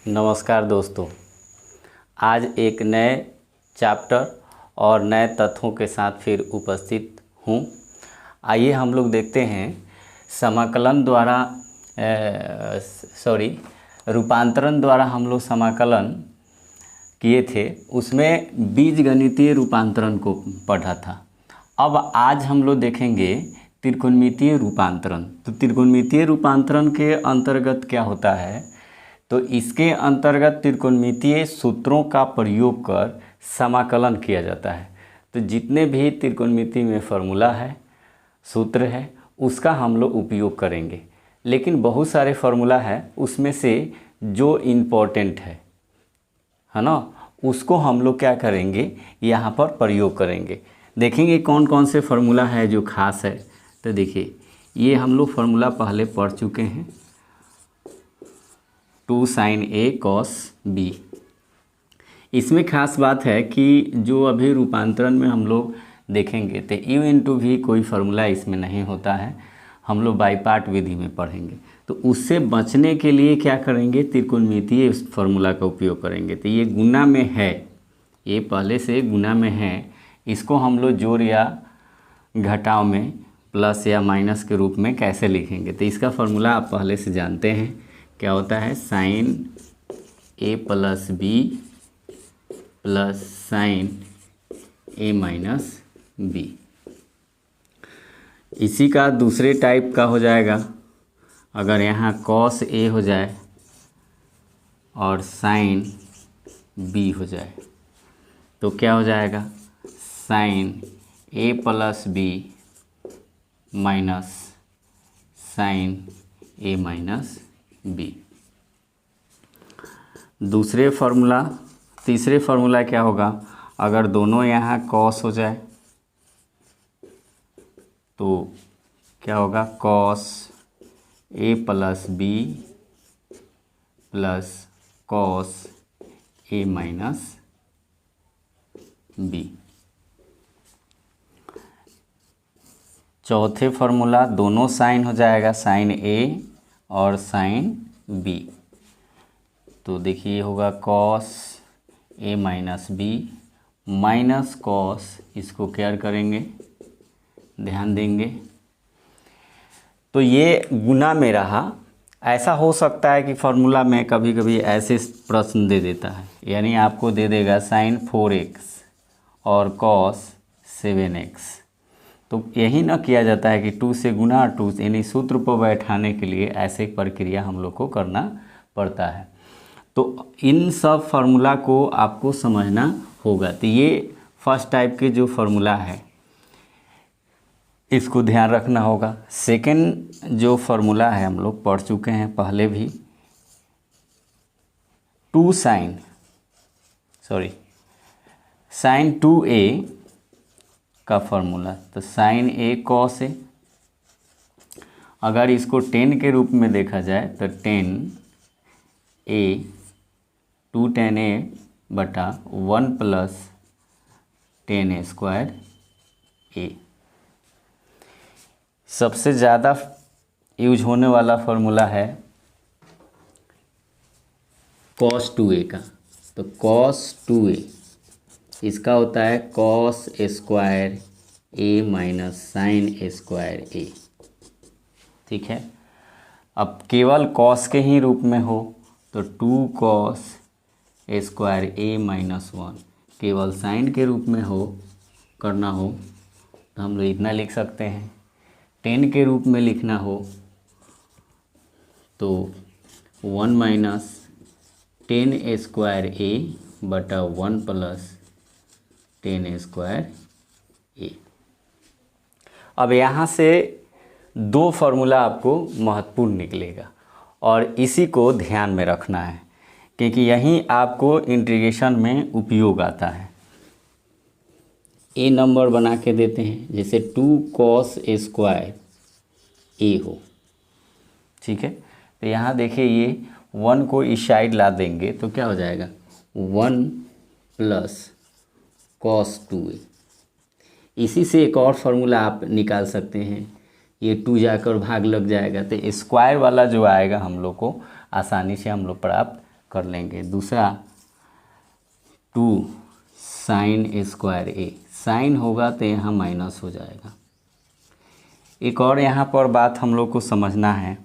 नमस्कार दोस्तों, आज एक नए चैप्टर और नए तथ्यों के साथ फिर उपस्थित हूँ। आइए हम लोग देखते हैं समाकलन द्वारा रूपांतरण द्वारा हम लोग समाकलन किए थे, उसमें बीजगणितीय रूपांतरण को पढ़ा था। अब आज हम लोग देखेंगे त्रिकोणमितीय रूपांतरण। तो त्रिकोणमितीय रूपांतरण के अंतर्गत क्या होता है, तो इसके अंतर्गत त्रिकोणमितीय सूत्रों का प्रयोग कर समाकलन किया जाता है। तो जितने भी त्रिकोणमिति में फार्मूला है, सूत्र है, उसका हम लोग उपयोग करेंगे। लेकिन बहुत सारे फार्मूला है, उसमें से जो इम्पोर्टेंट है ना, उसको हम लोग क्या करेंगे, यहाँ पर प्रयोग करेंगे। देखेंगे कौन कौन से फार्मूला है जो खास है। तो देखिए, ये हम लोग फार्मूला पहले पढ़ चुके हैं, 2 sin A cos B। इसमें खास बात है कि जो अभी रूपांतरण में हम लोग देखेंगे तो U इंटू भी कोई फार्मूला इसमें नहीं होता है, हम लोग बाई पार्ट विधि में पढ़ेंगे। तो उससे बचने के लिए क्या करेंगे, त्रिकोणमितीय फार्मूला का उपयोग करेंगे। तो ये गुना में है, ये पहले से गुना में है, इसको हम लोग जोड़ या घटाव में प्लस या माइनस के रूप में कैसे लिखेंगे। तो इसका फार्मूला आप पहले से जानते हैं, क्या होता है, साइन ए प्लस बी प्लस साइन ए माइनस बी। इसी का दूसरे टाइप का हो जाएगा, अगर यहाँ कॉस ए हो जाए और साइन बी हो जाए तो क्या हो जाएगा, साइन ए प्लस बी माइनस साइन ए माइनस बी। दूसरे फार्मूला, तीसरे फार्मूला क्या होगा, अगर दोनों यहाँ कॉस हो जाए तो क्या होगा, cos A plus B plus cos A minus B. चौथे फार्मूला, दोनों साइन हो जाएगा, साइन ए और साइन बी। तो देखिए होगा cos A minus B minus cos, इसको केयर करेंगे, ध्यान देंगे। तो ये गुना में रहा। ऐसा हो सकता है कि फार्मूला में कभी कभी ऐसे प्रश्न दे देता है, यानी आपको दे देगा साइन 4x और कॉस 7x। तो यही ना किया जाता है कि 2 से गुना 2, यानी सूत्र पर बैठाने के लिए ऐसे प्रक्रिया हम लोग को करना पड़ता है। तो इन सब फार्मूला को आपको समझना होगा। तो ये फर्स्ट टाइप के जो फार्मूला है, इसको ध्यान रखना होगा। सेकंड जो फार्मूला है हम लोग पढ़ चुके हैं पहले भी, साइन 2a का फार्मूला। तो साइन ए कॉस ए, अगर इसको 10 के रूप में देखा जाए तो 10a 2 tan a बटा 1 प्लस 10 स्क्वायर ए। सबसे ज़्यादा यूज होने वाला फार्मूला है cos 2a का। तो cos 2a इसका होता है cos स्क्वायर ए माइनस साइन स्क्वायर ए। ठीक है, अब केवल cos के ही रूप में हो तो 2 cos स्क्वायर ए माइनस 1, केवल साइन के रूप में हो करना हो तो हम लोग इतना लिख सकते हैं। 10 के रूप में लिखना हो तो 1 माइनस 10 स्क्वायर ए बटा 1 प्लस 10 स्क्वायर ए। अब यहाँ से दो फार्मूला आपको महत्वपूर्ण निकलेगा और इसी को ध्यान में रखना है, क्योंकि यही आपको इंटीग्रेशन में उपयोग आता है। ए नंबर बना के देते हैं, जैसे 2 cos स्क्वायर ए हो। ठीक है, तो यहाँ देखिए ये 1 को इस साइड ला देंगे तो क्या हो जाएगा, 1 प्लस cos 2a। इसी से एक और फार्मूला आप निकाल सकते हैं, ये 2 जाकर भाग लग जाएगा तो स्क्वायर वाला जो आएगा हम लोग को आसानी से हम लोग प्राप्त कर लेंगे। दूसरा 2 साइन स्क्वायर ए, साइन होगा तो यहाँ माइनस हो जाएगा। एक और यहाँ पर बात हम लोग को समझना है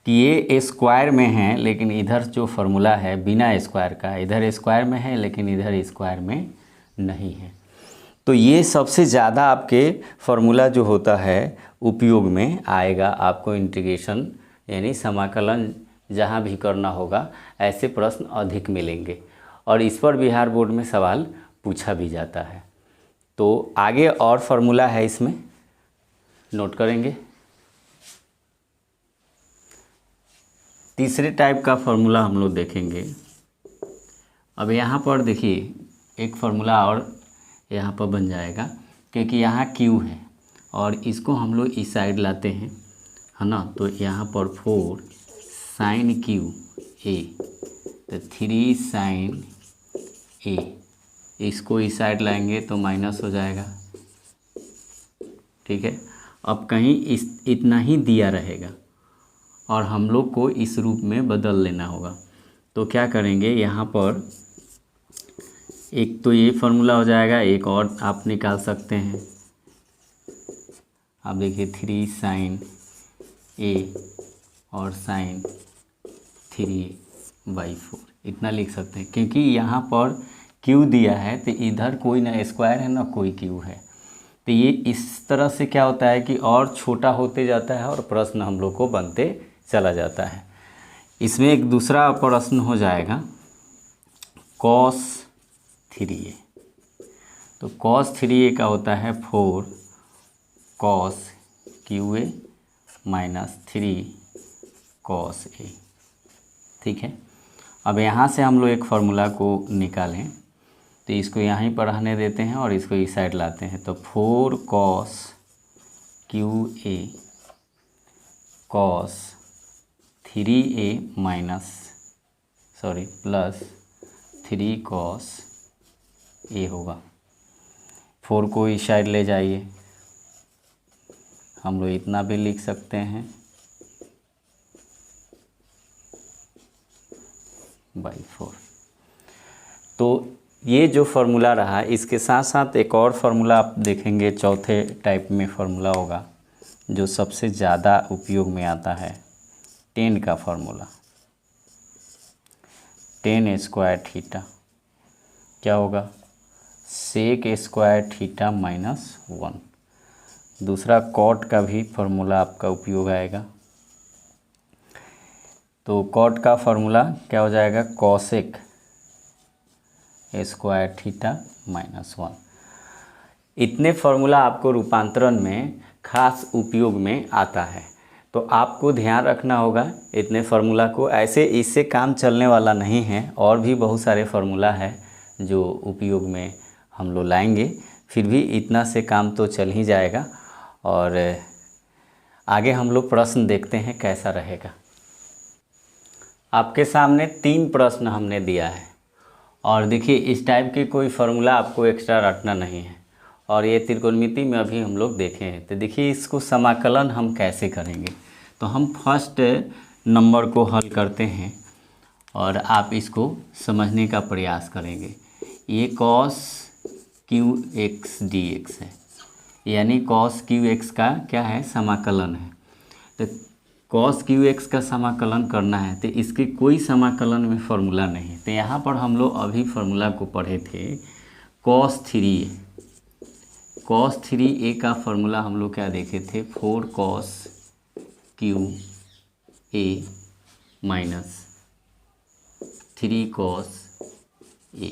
कि ये स्क्वायर में है, लेकिन इधर जो फार्मूला है बिना स्क्वायर का, इधर स्क्वायर में है लेकिन इधर स्क्वायर में नहीं है। तो ये सबसे ज़्यादा आपके फार्मूला जो होता है उपयोग में आएगा आपको इंटीग्रेशन यानी समाकलन जहाँ भी करना होगा, ऐसे प्रश्न अधिक मिलेंगे और इस पर बिहार बोर्ड में सवाल पूछा भी जाता है। तो आगे और फार्मूला है, इसमें नोट करेंगे। तीसरे टाइप का फार्मूला हम लोग देखेंगे। अब यहाँ पर देखिए एक फार्मूला और यहाँ पर बन जाएगा, क्योंकि यहाँ Q है और इसको हम लोग इस साइड लाते हैं, है ना। तो यहाँ पर 4 साइन Q A, तो 3 साइन A, इसको इस साइड लाएंगे तो माइनस हो जाएगा, ठीक है। अब कहीं इतना ही दिया रहेगा और हम लोग को इस रूप में बदल लेना होगा। तो क्या करेंगे, यहाँ पर एक तो ये फार्मूला हो जाएगा, एक और आप निकाल सकते हैं। आप देखिए 3 साइन A और साइन 3/4 इतना लिख सकते हैं, क्योंकि यहाँ पर Q दिया है तो इधर कोई ना स्क्वायर है ना कोई Q है। तो ये इस तरह से क्या होता है कि और छोटा होते जाता है और प्रश्न हम लोग को बनते चला जाता है। इसमें एक दूसरा प्रश्न हो जाएगा cos 3a। तो cos 3a का होता है 4 cos QA minus 3 cos A, ठीक है। अब यहाँ से हम लोग एक फार्मूला को निकालें, तो इसको यहाँ पर रहने देते हैं और इसको इस साइड लाते हैं। तो 4 cos QA cos 3a plus 3 cos A होगा। 4 को इस साइड ले जाइए, हम लोग इतना भी लिख सकते हैं /4। तो ये जो फार्मूला रहा, इसके साथ साथ एक और फार्मूला आप देखेंगे, चौथे टाइप में फार्मूला होगा जो सबसे ज़्यादा उपयोग में आता है, tan का फार्मूला। tan स्क्वायर थीटा क्या होगा, सेक स्क्वायर थीटा -1। दूसरा कॉट का भी फार्मूला आपका उपयोग आएगा। तो कॉट का फार्मूला क्या हो जाएगा, कॉसेक स्क्वायर थीटा -1। इतने फार्मूला आपको रूपांतरण में खास उपयोग में आता है, तो आपको ध्यान रखना होगा इतने फार्मूला को। ऐसे इससे काम चलने वाला नहीं है, और भी बहुत सारे फार्मूला है जो उपयोग में हम लोग लाएंगे, फिर भी इतना से काम तो चल ही जाएगा। और आगे हम लोग प्रश्न देखते हैं कैसा रहेगा। आपके सामने 3 प्रश्न हमने दिया है, और देखिए इस टाइप के कोई फार्मूला आपको एक्स्ट्रा रटना नहीं है, और ये त्रिकोणमिति में अभी हम लोग देखे हैं। तो देखिए इसको समाकलन हम कैसे करेंगे। तो हम फर्स्ट नंबर को हल करते हैं और आप इसको समझने का प्रयास करेंगे। ये cos QX dx है, यानी cos QX का क्या है, समाकलन है। तो cos QX का समाकलन करना है, तो इसके कोई समाकलन में फार्मूला नहीं है। तो यहाँ पर हम लोग अभी फार्मूला को पढ़े थे cos 3a। cos 3a का फार्मूला हम लोग क्या देखे थे, 4 cos QA minus 3 cos A।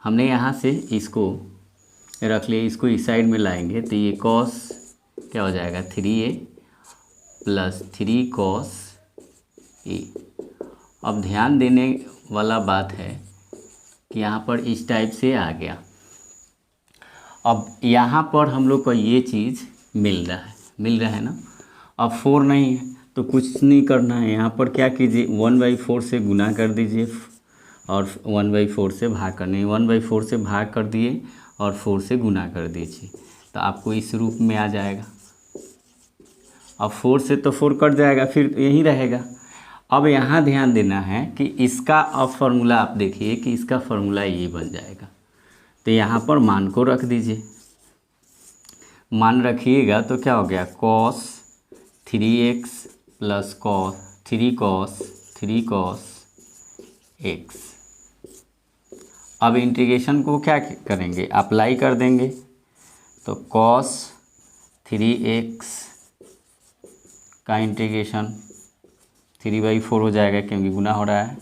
हमने यहाँ से इसको रख लिया, इसको इस साइड में लाएंगे तो ये cos क्या हो जाएगा, 3a प्लस 3 cos A। अब ध्यान देने वाला बात है कि यहाँ पर इस टाइप से आ गया। अब यहाँ पर हम लोग को ये चीज़ मिल रहा है ना। अब 4 नहीं है तो कुछ नहीं करना है, यहाँ पर क्या कीजिए, 1/4 से गुना कर दीजिए और 1/4 से भाग करने, 1/4 से भाग कर दिए और 4 से गुना कर दीजिए, तो आपको इस रूप में आ जाएगा। अब 4 से तो 4 कट जाएगा, फिर यही रहेगा। अब यहाँ ध्यान देना है कि इसका अब फॉर्मूला आप देखिए कि इसका फॉर्मूला ये बन जाएगा। तो यहाँ पर मान को रख दीजिए, मान रखिएगा तो क्या हो गया, cos 3x plus three cos x। अब इंटीग्रेशन को क्या करेंगे, अप्लाई कर देंगे। तो cos 3x का इंटीग्रेशन 3/4 हो जाएगा क्योंकि गुना हो रहा है,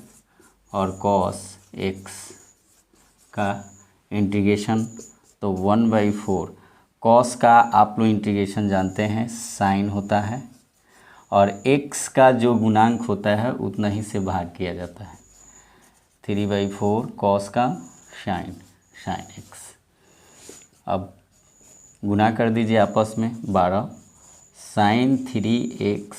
और cos x का इंटीग्रेशन तो 1/4। cos का आप लोग इंटीग्रेशन जानते हैं साइन होता है, और x का जो गुणांक होता है उतना ही से भाग किया जाता है। 3/4 cos का साइन x। अब गुना कर दीजिए आपस में 12 साइन 3x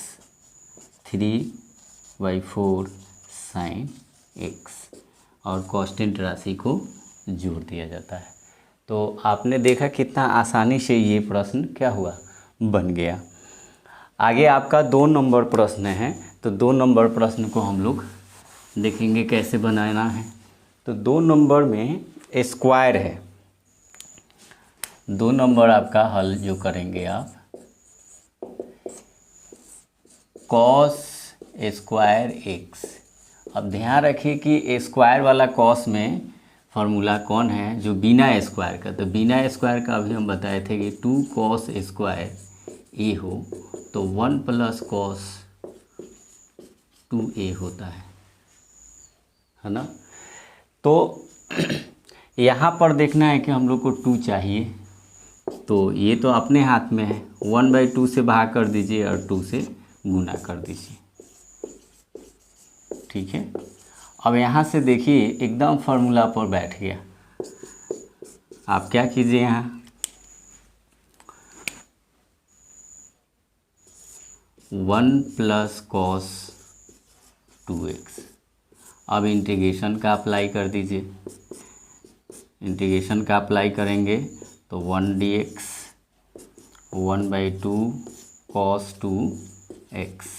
3/4 साइन x, और कांस्टेंट राशि को जोड़ दिया जाता है। तो आपने देखा कितना आसानी से ये प्रश्न क्या हुआ, बन गया। आगे आपका 2 नंबर प्रश्न है, तो 2 नंबर प्रश्न को हम लोग देखेंगे कैसे बनाना है। तो 2 नंबर में स्क्वायर है, 2 नंबर आपका हल जो करेंगे आप, cos स्क्वायर x। अब ध्यान रखिए कि स्क्वायर वाला cos में फार्मूला कौन है, जो बिना स्क्वायर का। तो बिना स्क्वायर का अभी हम बताए थे कि 2 cos स्क्वायर a हो तो 1 प्लस cos 2a होता है ना। तो यहाँ पर देखना है कि हम लोग को 2 चाहिए, तो ये तो अपने हाथ में है, 1/2 से भाग कर दीजिए और 2 से गुना कर दीजिए, ठीक है। अब यहाँ से देखिए एकदम फार्मूला पर बैठ गया। आप क्या कीजिए, यहाँ 1 प्लस cos 2x। अब इंटीग्रेशन का अप्लाई कर दीजिए, इंटीग्रेशन का अप्लाई करेंगे तो 1 dx 1/2 cos 2x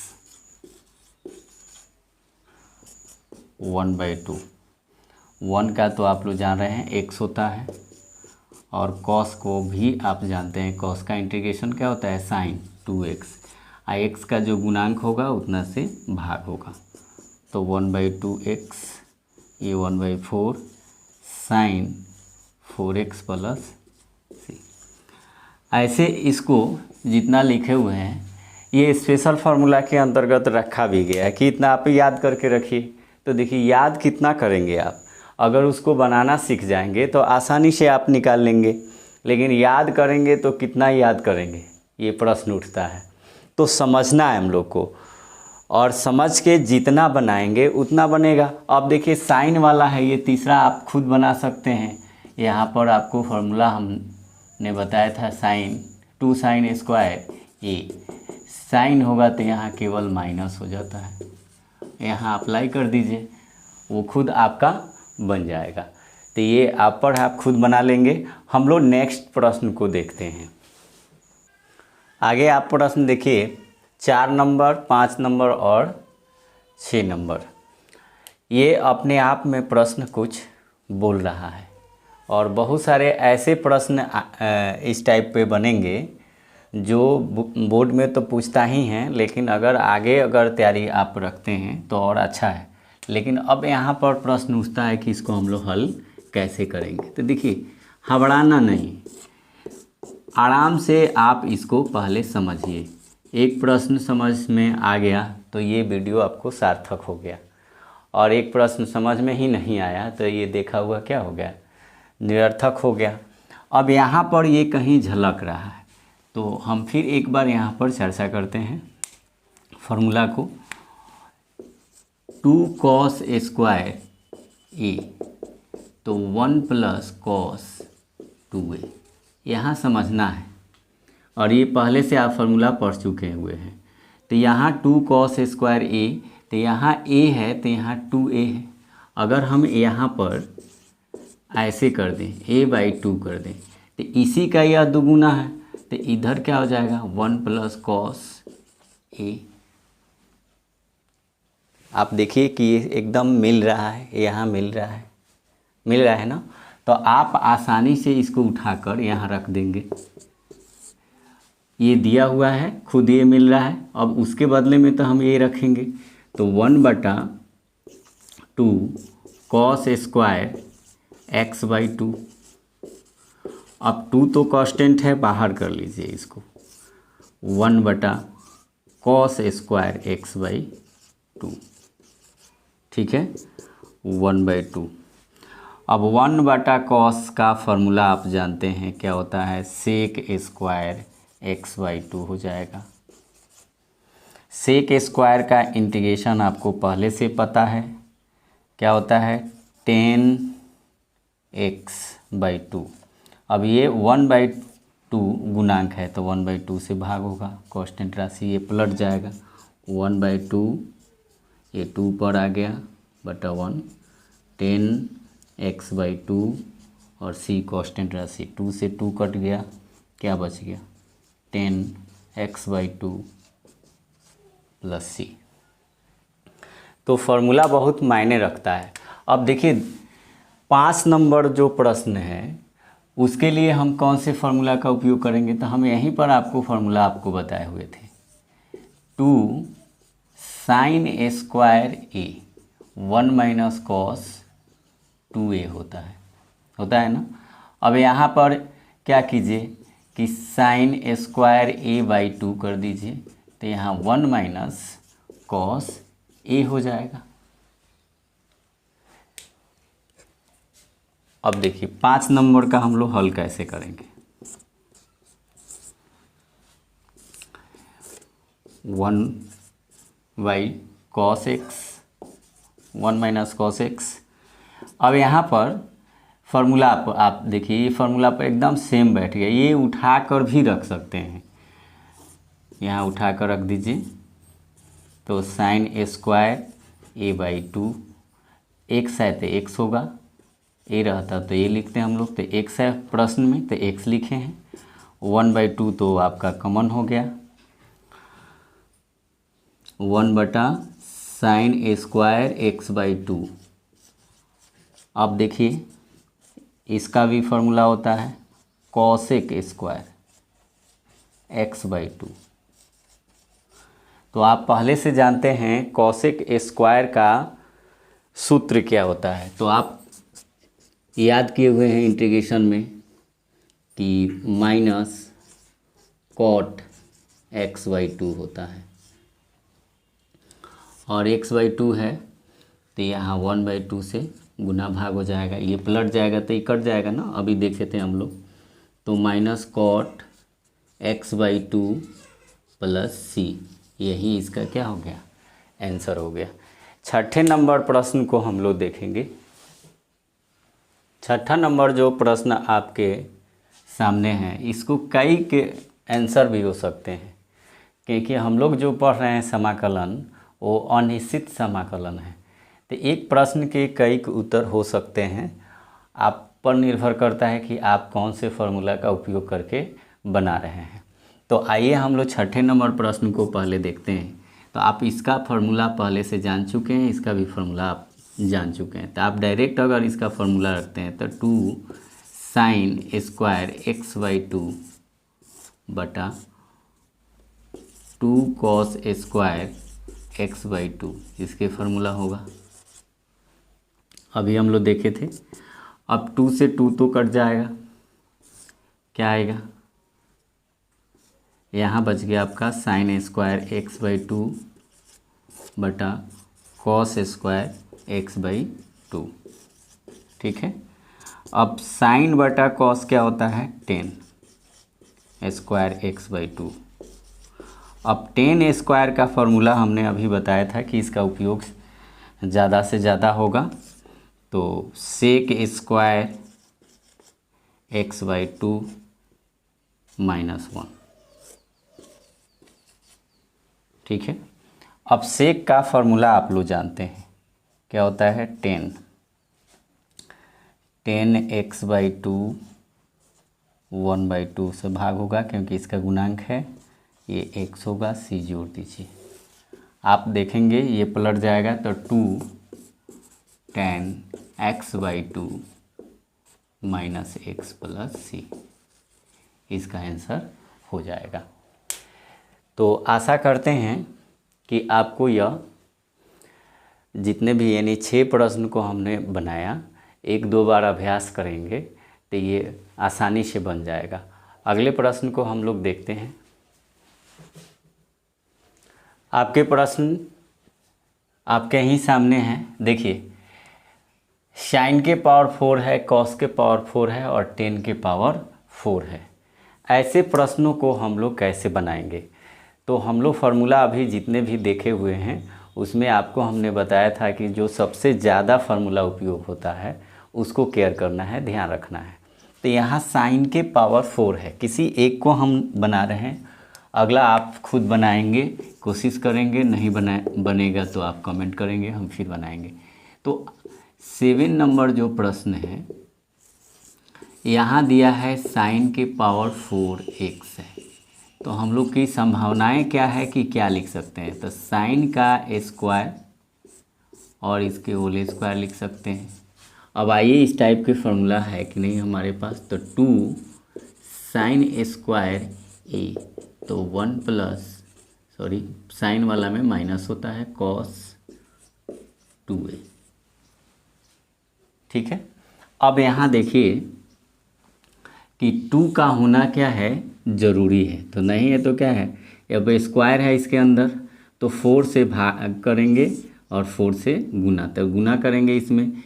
1/2। 1 का तो आप लोग जान रहे हैं x होता है, और cos को भी आप जानते हैं, cos का इंटीग्रेशन क्या होता है, साइन 2x। x का जो गुणांक होगा उतना से भाग होगा, तो 1/2x, ये 1/4 साइन 4x प्लस c। ऐसे इसको जितना लिखे हुए हैं ये स्पेशल फार्मूला के अंतर्गत रखा भी गया है कि इतना आप याद करके रखिए। तो देखिए याद कितना करेंगे आप, अगर उसको बनाना सीख जाएंगे तो आसानी से आप निकाल लेंगे, लेकिन याद करेंगे तो कितना याद करेंगे, ये प्रश्न उठता है। तो समझना है हम लोग को, और समझ के जितना बनाएंगे उतना बनेगा। अब देखिए साइन वाला है, ये तीसरा आप खुद बना सकते हैं। यहाँ पर आपको फार्मूला हमने बताया था साइन 2 साइन स्क्वायर ए, साइन होगा तो यहाँ केवल माइनस हो जाता है, यहाँ अप्लाई कर दीजिए, वो खुद आपका बन जाएगा। तो ये आप पर आप खुद बना लेंगे। हम लोग नेक्स्ट प्रश्न को देखते हैं। आगे आप प्रश्न देखिए 4 नंबर, 5 नंबर और 6 नंबर। ये अपने आप में प्रश्न कुछ बोल रहा है, और बहुत सारे ऐसे प्रश्न इस टाइप पे बनेंगे जो बोर्ड में तो पूछता ही हैं, लेकिन अगर आगे अगर तैयारी आप रखते हैं तो और अच्छा है। लेकिन अब यहाँ पर प्रश्न उठता है कि इसको हम लोग हल कैसे करेंगे। तो देखिए घबराना नहीं, आराम से आप इसको पहले समझिए। एक प्रश्न समझ में आ गया तो ये वीडियो आपको सार्थक हो गया, और एक प्रश्न समझ में ही नहीं आया तो ये देखा हुआ क्या हो गया, निरर्थक हो गया। अब यहाँ पर ये कहीं झलक रहा है, तो हम फिर एक बार यहाँ पर चर्चा करते हैं फार्मूला को। 2 cos स्क्वायर ए तो 1 प्लस cos 2a, यहाँ समझना है, और ये पहले से आप फार्मूला पढ़ चुके हुए हैं। तो यहाँ 2 cos स्क्वायर ए, तो यहाँ a है तो यहाँ 2a है। अगर हम यहाँ पर ऐसे कर दें, a/2 कर दें, तो इसी का यह दुगुना है, तो इधर क्या हो जाएगा 1 प्लस cos a। आप देखिए कि ये एकदम मिल रहा है, यहाँ मिल रहा है ना। तो आप आसानी से इसको उठाकर यहाँ रख देंगे। ये दिया हुआ है, खुद ये मिल रहा है। अब उसके बदले में तो हम ये रखेंगे, तो 1/2 cos स्क्वायर x/2। अब 2 तो कांस्टेंट है, बाहर कर लीजिए इसको। 1/cos स्क्वायर x/2, ठीक है, 1/2। अब 1/cos का फॉर्मूला आप जानते हैं क्या होता है, सेक स्क्वायर x/2 हो जाएगा। सेक स्क्वायर का इंटीग्रेशन आपको पहले से पता है, क्या होता है, 10x/2। अब ये 1/2 गुणांक है तो 1/2 से भाग होगा, कांस्टेंट राशि ये पलट जाएगा। 1/2 ये 2 पर आ गया बटा 1, 10x/2 और c कांस्टेंट राशि 2 से 2 कट गया, क्या बच गया, 10x/2 प्लस c। तो फॉर्मूला बहुत मायने रखता है। अब देखिए 5 नंबर जो प्रश्न है उसके लिए हम कौन से फार्मूला का उपयोग करेंगे, तो हम यहीं पर आपको फार्मूला आपको बताए हुए थे, 2 sin square a 1 - cos 2a होता है ना। अब यहाँ पर क्या कीजिए कि sin स्क्वायर a/2 कर दीजिए, तो यहाँ 1 - cos a हो जाएगा। अब देखिए 5 नंबर का हम लोग हल कैसे करेंगे। 1/cos x 1 - cos x। अब यहाँ पर फार्मूला आप देखिए, ये फार्मूला पर एकदम सेम बैठ गया। ये उठा कर भी रख सकते हैं, यहाँ उठा कर रख दीजिए। तो sin स्क्वायर a/2, x है तो x होगा, ए रहता तो ये लिखते हैं हम लोग, तो x है प्रश्न में तो x लिखे हैं। 1/2 तो आपका कॉमन हो गया, 1/sin स्क्वायर x/2। अब देखिए इसका भी फार्मूला होता है कॉसेक स्क्वायर x/2। तो आप पहले से जानते हैं कॉसेक स्क्वायर का सूत्र क्या होता है, तो आप याद किए हुए हैं इंटीग्रेशन में कि माइनस कॉट x/2 होता है, और x/2 है तो यहाँ 1/2 से गुना भाग हो जाएगा, ये पलट जाएगा तो ये कट जाएगा ना। अभी देखे थे हम लोग, तो minus cot x/2 plus c, यही इसका क्या हो गया, आंसर हो गया। छठे नंबर प्रश्न को हम लोग देखेंगे। छठा नंबर जो प्रश्न आपके सामने है, इसको कई के आंसर भी हो सकते हैं, क्योंकि हम लोग जो पढ़ रहे हैं समाकलन वो अनिश्चित समाकलन है। तो एक प्रश्न के कई उत्तर हो सकते हैं, आप पर निर्भर करता है कि आप कौन से फार्मूला का उपयोग करके बना रहे हैं। तो आइए हम लोग छठे नंबर प्रश्न को पहले देखते हैं। तो आप इसका फार्मूला पहले से जान चुके हैं, इसका भी फार्मूला आप जान चुके हैं। तो आप डायरेक्ट अगर इसका फार्मूला रखते हैं तो 2 sin स्क्वायर x/2 बटा 2 cos स्क्वायर x/2 इसके फार्मूला होगा। अभी हम लोग देखे थे। अब 2 से 2 तो कट जाएगा, क्या आएगा, यहाँ बच गया आपका sin स्क्वायर x/2 बटा cos स्क्वायर x/2, ठीक है। अब साइन बटा कॉस क्या होता है, 10 स्क्वायर x/2। अब 10 स्क्वायर का फॉर्मूला हमने अभी बताया था कि इसका उपयोग ज़्यादा से ज़्यादा होगा, तो सेक स्क्वायर x/2 -1, ठीक है। अब सेक का फॉर्मूला आप लोग जानते हैं क्या होता है, 10x/2 1/2 से भाग होगा, क्योंकि इसका गुणांक है ये x होगा, c जोड़ दीजिए। आप देखेंगे ये पलट जाएगा तो 2 tan x/2 minus x plus c, इसका आंसर हो जाएगा। तो आशा करते हैं कि आपको यह जितने भी यानी 6 प्रश्न को हमने बनाया, 1-2 बार अभ्यास करेंगे तो ये आसानी से बन जाएगा। अगले प्रश्न को हम लोग देखते हैं। आपके प्रश्न आपके ही सामने हैं। देखिए, साइन के पावर 4 है, कॉस के पावर 4 है और टेन के पावर 4 है। ऐसे प्रश्नों को हम लोग कैसे बनाएंगे? तो हम लोग फार्मूला अभी जितने भी देखे हुए हैं उसमें आपको हमने बताया था कि जो सबसे ज़्यादा फार्मूला उपयोग होता है उसको केयर करना है, ध्यान रखना है। तो यहाँ साइन के पावर 4 है, किसी एक को हम बना रहे हैं। अगला आप खुद बनाएंगे, कोशिश करेंगे, नहीं बनेगा तो आप कमेंट करेंगे, हम फिर बनाएंगे। तो 7 नंबर जो प्रश्न है यहाँ दिया है साइन के पावर 4x है। तो हम लोग की संभावनाएं क्या है कि क्या लिख सकते हैं? तो साइन का स्क्वायर और इसके होल स्क्वायर लिख सकते हैं। अब आइए, इस टाइप के फॉर्मूला है कि नहीं हमारे पास, तो 2 साइन स्क्वायर ए, तो 1 प्लस साइन वाला में माइनस होता है कॉस 2a। ठीक है। अब यहाँ देखिए कि 2 का होना क्या है, ज़रूरी है। तो नहीं है तो क्या है, अब स्क्वायर है इसके अंदर, तो 4 से भाग करेंगे और 4 से गुना, तो गुना करेंगे इसमें,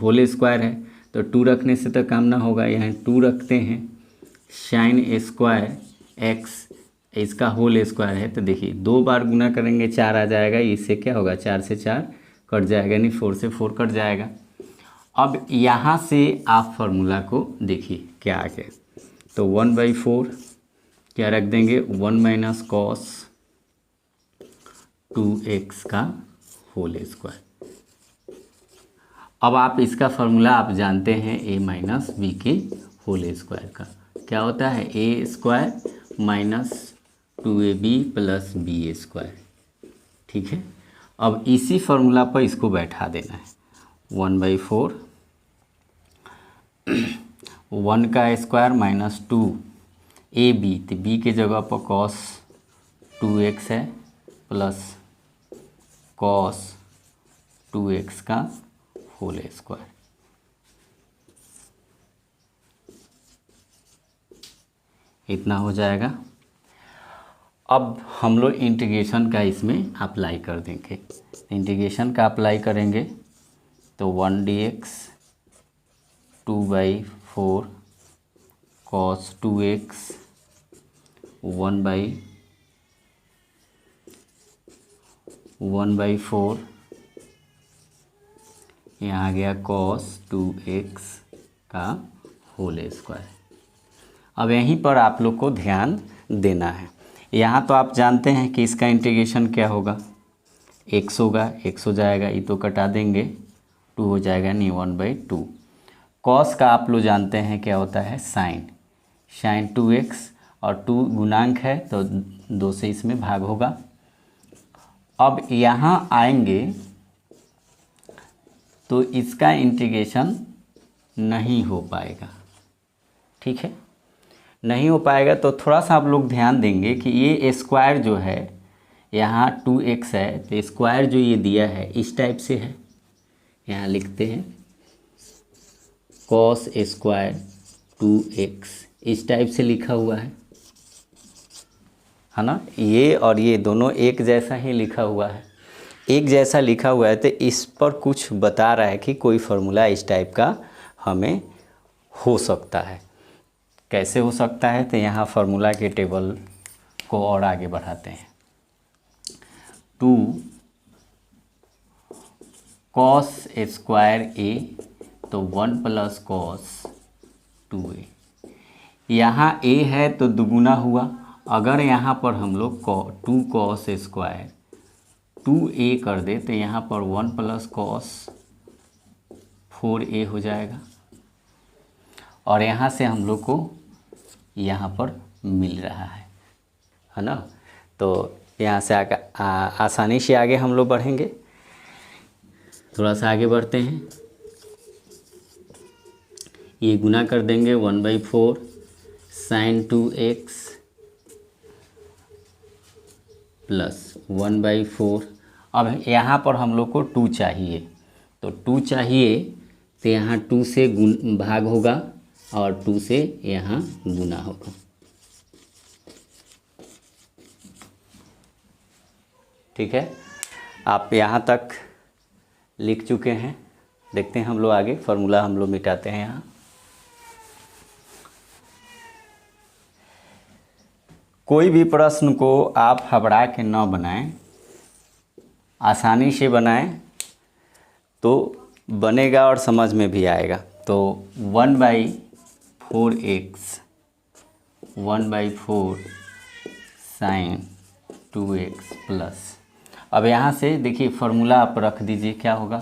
होल स्क्वायर है तो 2 रखने से तो काम ना होगा, यहाँ 2 रखते हैं। साइन स्क्वायर एक्स, इसका होल स्क्वायर है, तो देखिए 2 बार गुना करेंगे 4 आ जाएगा, इससे क्या होगा, 4 से 4 कट जाएगा, यानी 4 से 4 कट जाएगा। अब यहाँ से आप फार्मूला को देखिए क्या आ गया, तो 1/4 क्या रख देंगे, 1 माइनस कॉस 2x का होल स्क्वायर। अब आप इसका फार्मूला आप जानते हैं a माइनस बी के होल स्क्वायर का क्या होता है, a square minus 2ab plus B square. ठीक है। अब इसी फार्मूला पर इसको बैठा देना है, 1/4 1 का स्क्वायर माइनस 2ab, तो b के जगह पर कॉस 2x है प्लस कॉस 2x का होल स्क्वायर। इतना हो जाएगा। अब हम लोग इंटीग्रेशन का इसमें अप्लाई कर देंगे। इंटीग्रेशन का अप्लाई करेंगे तो 1 dx 2/4 cos 2x 1/4 यहाँ आ गया cos 2x का होल स्क्वायर। अब यहीं पर आप लोग को ध्यान देना है। यहाँ तो आप जानते हैं कि इसका इंटीग्रेशन क्या होगा, x होगा, x हो जाएगा, ये तो कटा देंगे, 2 हो जाएगा, नहीं 1/2। कॉस का आप लोग जानते हैं क्या होता है, साइन 2x, और 2 गुणांक है तो 2 से इसमें भाग होगा। अब यहाँ आएंगे तो इसका इंटीग्रेशन नहीं हो पाएगा। ठीक है, नहीं हो पाएगा। तो थोड़ा सा आप लोग ध्यान देंगे कि ये स्क्वायर जो है यहाँ 2x है, तो स्क्वायर जो ये दिया है इस टाइप से है, यहाँ लिखते हैं कॉस स्क्वायर 2x, इस टाइप से लिखा हुआ है ना। ये और ये दोनों एक जैसा ही लिखा हुआ है, एक जैसा लिखा हुआ है, तो इस पर कुछ बता रहा है कि कोई फार्मूला इस टाइप का हमें हो सकता है। कैसे हो सकता है, तो यहाँ फार्मूला के टेबल को और आगे बढ़ाते हैं। 2 cos स्क्वायर a, तो 1 प्लस कॉस 2a। यहाँ a है तो दुगुना हुआ, अगर यहाँ पर हम लोग 2 cos स्क्वायर 2a कर दे तो यहाँ पर 1 प्लस कॉस 4a हो जाएगा, और यहाँ से हम लोग को यहाँ पर मिल रहा है ना। तो यहाँ से आगे आसानी से आगे हम लोग बढ़ेंगे। थोड़ा सा आगे बढ़ते हैं, ये गुना कर देंगे 1/4 sin 2x प्लस 1/4। अब यहाँ पर हम लोग को 2 चाहिए, तो 2 चाहिए तो यहाँ 2 से भाग होगा और 2 से यहाँ गुना होगा। ठीक है, आप यहाँ तक लिख चुके हैं। देखते हैं हम लोग आगे, फार्मूला हम लोग मिटाते हैं। यहाँ कोई भी प्रश्न को आप हबड़ा के न बनाएं, आसानी से बनाएं तो बनेगा और समझ में भी आएगा। तो 1/4x 1/4 sin 2x प्लस, अब यहाँ से देखिए फार्मूला आप रख दीजिए, क्या होगा,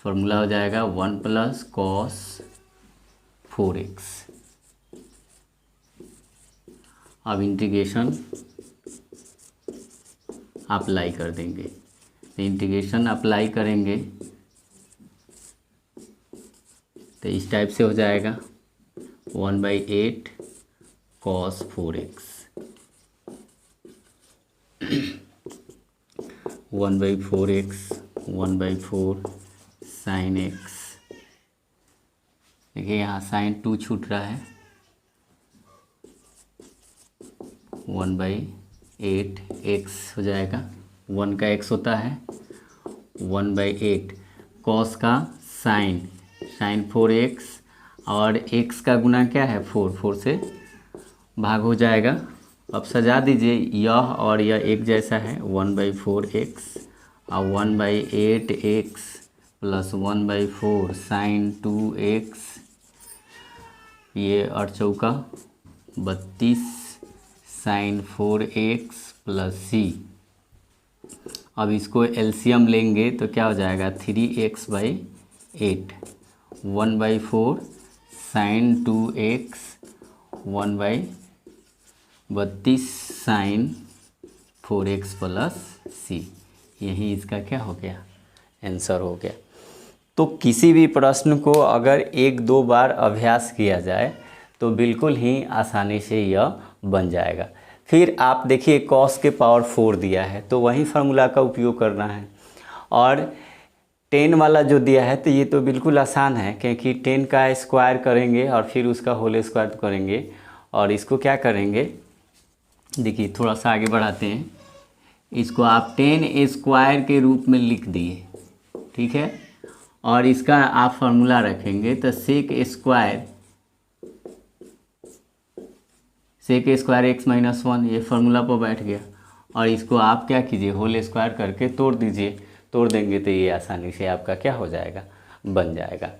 फार्मूला हो जाएगा 1 + cos 4x। अब इंटीग्रेशन अप्लाई कर देंगे, इंटीग्रेशन अप्लाई करेंगे तो इस टाइप से हो जाएगा 1/8 cos 4x 1/4x 1/4 sin x। देखिए यहाँ sin 2 छूट रहा है, 1/8 x हो जाएगा, 1 का x होता है 1/8 cos का sin 4x और x का गुना क्या है 4 से भाग हो जाएगा। अब सजा दीजिए, यह और यह एक जैसा है, 1/4x और 1/8x प्लस 1/4 sin 2x, ये 8 चौका 32 sin 4x प्लस c। अब इसको एलसीएम लेंगे तो क्या हो जाएगा 3x/8 1/4 sin 2x 1/32 sin 4x plus c। यही इसका क्या हो गया, आंसर हो गया। तो किसी भी प्रश्न को अगर 1-2 बार अभ्यास किया जाए तो बिल्कुल ही आसानी से यह बन जाएगा। फिर आप देखिए cos के पावर 4 दिया है तो वही फार्मूला का उपयोग करना है, और 10 वाला जो दिया है तो ये तो बिल्कुल आसान है, क्योंकि 10 का स्क्वायर करेंगे और फिर उसका होल स्क्वायर करेंगे और इसको क्या करेंगे, देखिए थोड़ा सा आगे बढ़ाते हैं, इसको आप 10 स्क्वायर के रूप में लिख दिए, ठीक है, और इसका आप फार्मूला रखेंगे तो सेक स्क्वायर x - 1 ये फार्मूला पर बैठ गया, और इसको आप क्या कीजिए होल स्क्वायर करके तोड़ दीजिए, तोड़ देंगे तो ये आसानी से आपका क्या हो जाएगा, बन जाएगा।